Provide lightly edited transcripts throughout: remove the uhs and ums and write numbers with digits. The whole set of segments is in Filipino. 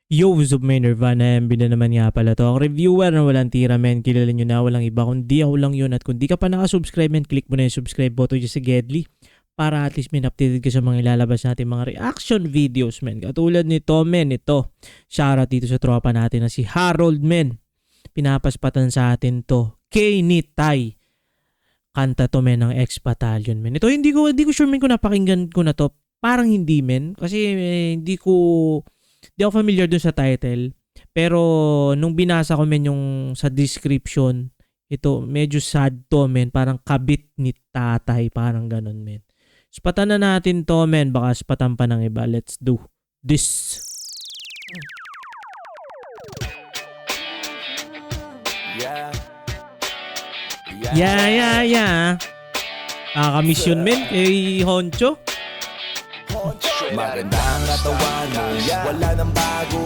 Yo, what's up, man? Nirvana MB na naman nga pala to. Ang reviewer na walang tira, men. Kilala nyo na, walang iba. Kundi ako lang yun. At kung di ka pa nakasubscribe, men, click mo na yung subscribe button dyan sa Gedli. Para at least, men, updated ka sa mga ilalabas natin mga reaction videos, men. Katulad nito, men, ito. Shoutout dito sa tropa natin na si Harold, men. Pinapaspatan sa atin to. Kay Nitay. Kanta to, men, ng X-Battalion, men. Ito, hindi ko sure, men, kung napakinggan ko na to. Parang hindi, men. Kasi hindi ako familiar dun sa title. Pero nung binasa ko, men, yung sa description, ito medyo sad to, men. Parang kabit ni tatay, parang ganun, men. Spatan na natin to, men. Baka spatan pa ng iba. Let's do this. Yeah. Nakakamiss yun, men, kay Honcho. Maganda ang katawan mo, wala nang bago.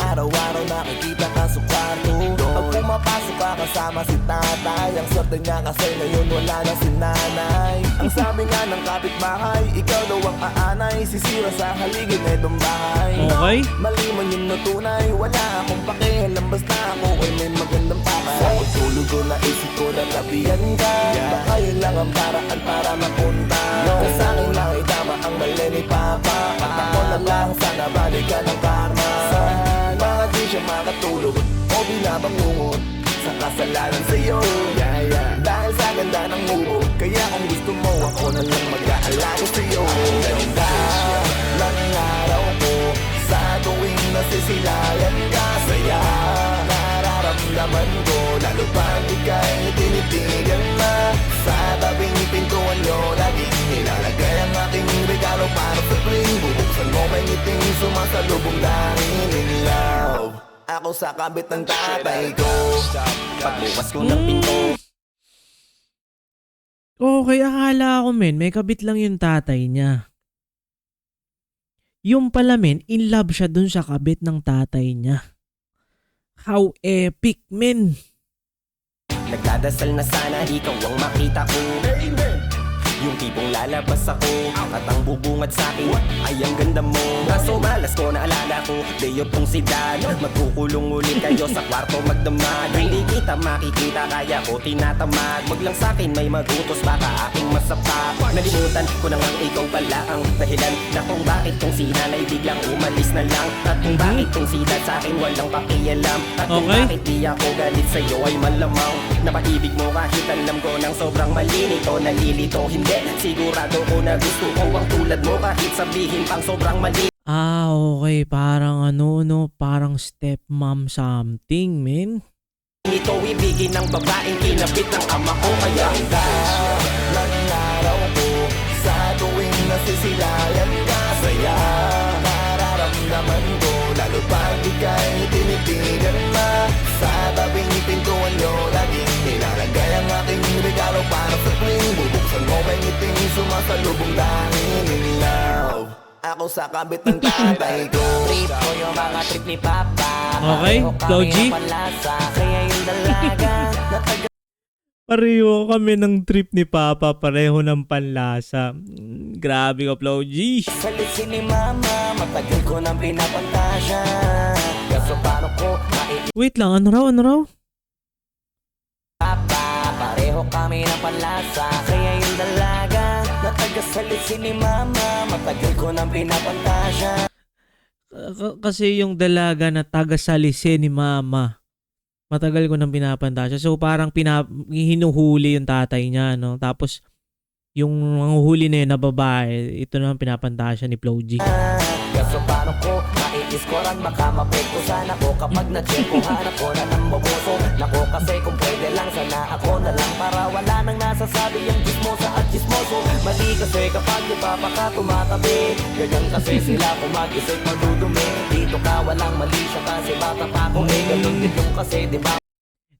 Araw-araw nakikita ka sa kwarto. Pag pumapasok ka kasama si tatay, ang swerte niya kasi ngayon wala na si nanay. Ang sabi nga ng kapitbahay, ikaw daw ang aanay, sisira sa haligid na itong bahay. Okay. Mali man yung natunay, wala akong pakialam basta ako ay may magandang pakay. Sa pagtulog ko naisip ko na labihan ka, baka yun lang ang paraan para mapunta. Sa akin lang itama ang mali ni Papa, at ako na lang sana balikan ng karma. Mga di siya makatulog o binabangungot sa kasalanan sa'yo. Dahil sa ganda ng mubo, kaya kung gusto mo ako na lang mag-aalaga sa'yo. Ganda ng araw ko sa tuwing nasisilayan ka. Saya nararamdaman ko, lalo pag ika'y tinitigan na. Sa tabing pintuan nyo, laging nilalagay ang aking regalo para sa tuwing bubuksan mo may ngiting sumasalubong dahil in love. Ako sa kabit ng tatay ko, pagbukas ko ng pinto. Okay, akala ko, men, may kabit lang yung tatay niya. Yung pala, men, in love siya dun sa kabit ng tatay niya. How epic, men. Nagdadasal na sana ikaw ang makita ko. Yung tipong lalabas ako at ang bubungad sa'kin ay ang ganda mo. Kaso malas ko naalala ko, day of tong si Dad. Magkukulong ulit kayo sa kwarto magdamag. Hindi kita makikita kaya ko tinatamad. Wag lang sa'kin may magutos baka aking masapak. Nalimutan ko na ngang ikaw pala ang dahilan na kung bakit tong si nanay biglang umalis na lang. At kung bakit tong si Dad sa'kin walang pakialam. At kung bakit di ako galit sa'yo ay malamang napaibig mo kahit alam ko ng sobrang mali nito. Nalilito hindi, sigurado ko na gusto ko ang tulad mo kahit sabihin pang sobrang mali. Okay, parang parang stepmom something, men. Ito ibigin ng babaeng kinabit ng ama ko kaya Ganda ng araw ko sa tuwing nasisilayan ka. Saya nararamdaman ko, lalo pag ika'y tinitigan na. Sa tabing pintuan nyo, laging nilalagay ang aking regalo para sa tuwing bubuksan mo may ngiting sumasalubong dahil in love. Ako sa kabit ng tatay ko. Trip ko yung mga trip ni Papa. Okay, Flow G. Kaya yung dalaga Pareho kami ng trip ni Papa, pareho ng panlasa. Grabe ka, Flow G. Salisin ni Mama, matagal ko nang pinapantasya. Kaso paano ko Wait lang, ano raw? Papa, pareho kami ng panlasa. Kaya yung dalaga natagasalisi ni Mama, matagal ko nang pinapantasya. Kasi yung dalaga na taga-salise ni Mama, matagal ko nang pinapantasya. So parang hinuhuli yung tatay niya, no? Tapos yung manguhuli na yun na babae, ito naman pinapantasya ni Flow G. Kaso paano ko maiiskoran, baka mapektusan ako kapag na-check ko hanap ko na ng mabuso. Nako kasi kung pwede lang sana ako na lang para wala nang nasasabi yung chismosa at chismoso. Mali kasi kapag di pa ka tumatabi, ganyan kasi sila kung mag-isip madudumi. Dito ka walang mali siya kasi bata pa ako ganun din yung kasi di ba.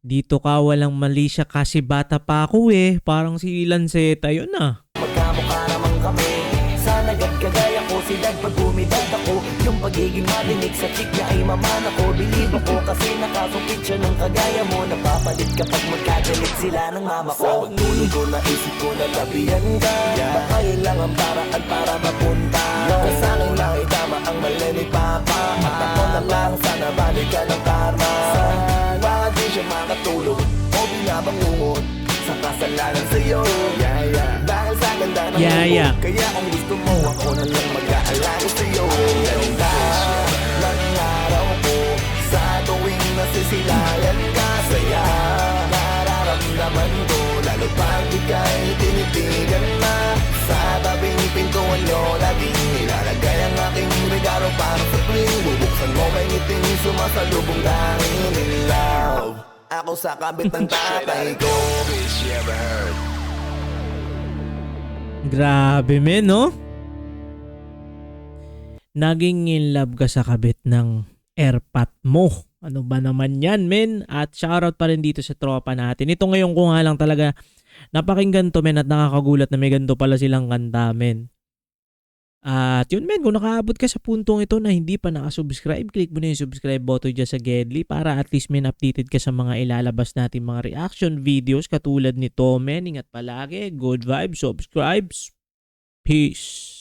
Dito ka walang mali siya kasi bata pa ako Parang si Lanceta yun Magkamukha naman kami. Sana agad kagaya ko si Dad pag bumidad ako. Yung pagiging malinig sa chick niya ay maman ako. Believe ako kasi nakasungkit siya ng kagaya mo. Napapalit kapag magkagalit sila ng mama ko. Sa pagtulog ko naisip ko na labihan ka. Baka yun lang ang paraan para mapunta. Sa akin lang itama ang mali ni Papa, at ako na lamang, sana balik ka ng karma. Baka di siya makatulog o binabangungot sa kasalanan sa'yo. Dahil sa ganda ng mundo, kaya kung gusto mo ako na lang mag-aalala sa'yo. Ganda ng araw ko sa tuwing nasisilayan ka. Saya nararamdaman ko, lalo pag ika'y tinitigan na. Sa tabing pintuan nyo, laging nilalagay ang aking regalo para sa tuwing bubuksan mo, may ngiting sumasalubong dahil in love. Ako sa kabit ng tatay ko. Grabe men, no? Naging in love ka sa kabit ng airpot mo. Ano ba naman yan, men? At shoutout pa rin dito sa tropa natin. Ito ngayon ko nga lang talaga napakinggan to, men, at nakakagulat na may ganito pala silang kanta, men. At yun, men, kung nakaabot ka sa puntong ito na hindi pa nakasubscribe, click mo na yung subscribe button dyan sa Gedli para at least, men, updated ka sa mga ilalabas natin mga reaction videos katulad nito, men. Ingat palagi, good vibes, subscribes, peace.